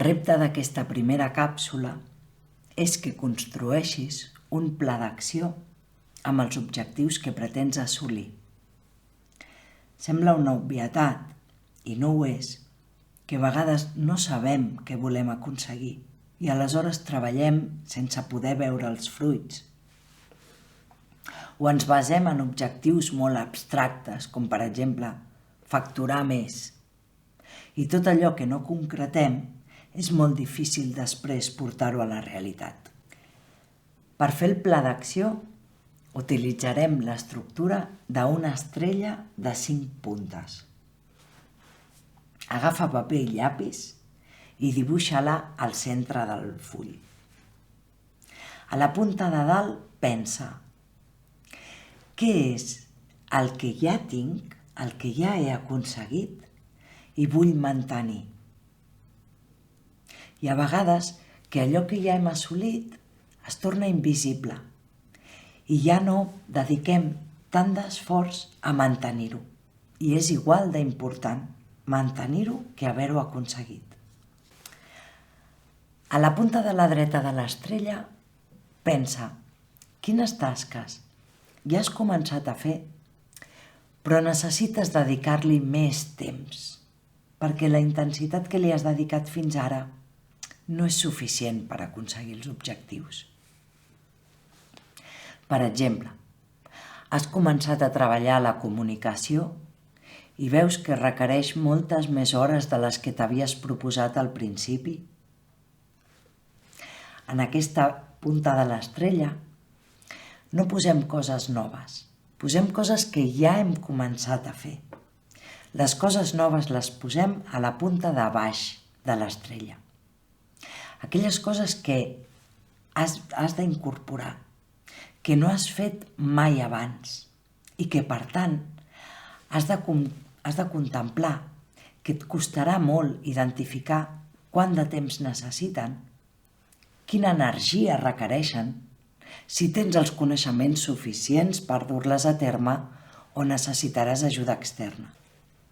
repte d'aquesta primera càpsula és que construeixis un pla d'acció amb els objectius que pretens assolir. Sembla una obvietat, i no ho és, que a vegades no sabem què volem aconseguir i aleshores treballem sense poder veure els fruits. O ens basem en objectius molt abstractes, com per exemple facturar més. I tot allò que no concretem és molt difícil després portar-ho a la realitat. Per fer el pla d'acció utilitzarem l'estructura d'una estrella de 5 puntes. Agafa paper i llapis i dibuixa-la al centre del full. A la punta de dalt pensa: què és el que ja tinc, el que ja he aconseguit i vull mantenir? I a vegades que allò que ja hem assolit es torna invisible i ja no dediquem tant d'esforç a mantenir-ho. I és igual d'important mantenir-ho que haver-ho aconseguit. A la punta de la dreta de l'estrella pensa: quines tasques ja has començat a fer, però necessites dedicar-li més temps, perquè la intensitat que li has dedicat fins ara no és suficient per aconseguir els objectius. Per exemple, has començat a treballar la comunicació i veus que requereix moltes més hores de les que t'havies proposat al principi. En aquesta punta de l'estrella no posem coses noves, posem coses que ja hem començat a fer. Les coses noves les posem a la punta de baix de l'estrella. Aquelles coses que has d'incorporar, que no has fet mai abans i que, per tant, has de contemplar que et costarà molt identificar quant de temps necessiten, quina energia requereixen, si tens els coneixements suficients per dur-les a terme o necessitaràs ajuda externa.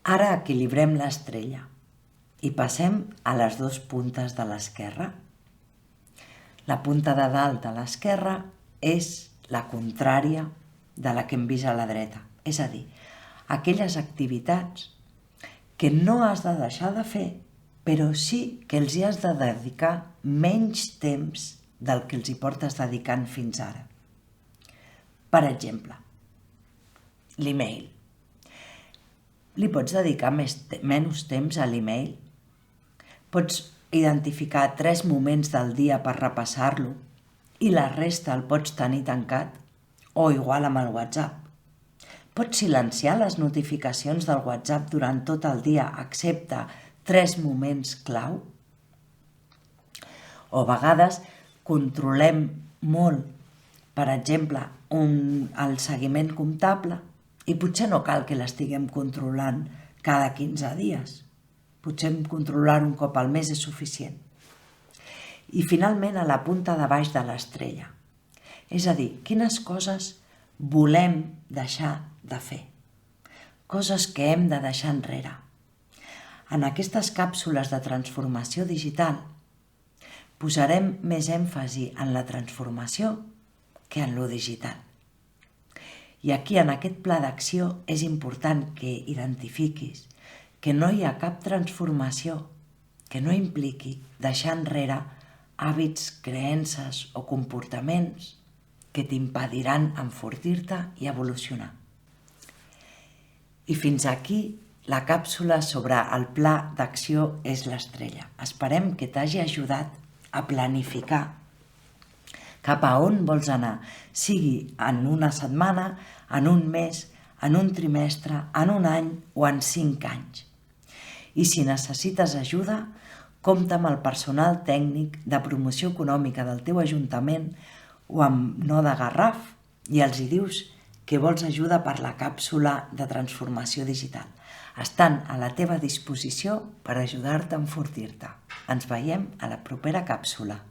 Ara equilibrem l'estrella i passem a les 2 puntes de l'esquerra. La punta de dalt de l'esquerra és la contrària de la que hem vist a la dreta, és a dir, aquelles activitats que no has de deixar de fer, però sí que els hi has de dedicar menys temps del que els hi portes dedicant fins ara. Per exemple, l'email. Li pots dedicar menys temps a l'email? Pots identificar 3 moments del dia per repassar-lo i la resta el pots tenir tancat? O igual amb el WhatsApp. Pots silenciar les notificacions del WhatsApp durant tot el dia, excepte 3 moments clau? O a vegades controlem molt, per exemple, el seguiment comptable i potser no cal que l'estiguem controlant cada 15 dies. Potser controlar un cop al mes és suficient. I finalment a la punta de baix de l'estrella. És a dir, quines coses volem deixar de fer. Coses que hem de deixar enrere. En aquestes càpsules de transformació digital posarem més èmfasi en la transformació que en lo digital. I aquí, en aquest pla d'acció, és important que identifiquis que no hi ha cap transformació que no impliqui deixar enrere hàbits, creences o comportaments que t'impediran enfortir-te i evolucionar. I fins aquí la càpsula sobre el pla d'acció és l'estrella. Esperem que t'hagi ajudat a planificar cap a on vols anar, sigui en una setmana, en un mes, en un trimestre, en un any o en 5 anys. I si necessites ajuda, compta amb el personal tècnic de promoció econòmica del teu ajuntament o amb Node Garraf i els hi dius que vols ajuda per la càpsula de transformació digital. Estan a la teva disposició per ajudar-te a enfortir-te. Ens veiem a la propera càpsula.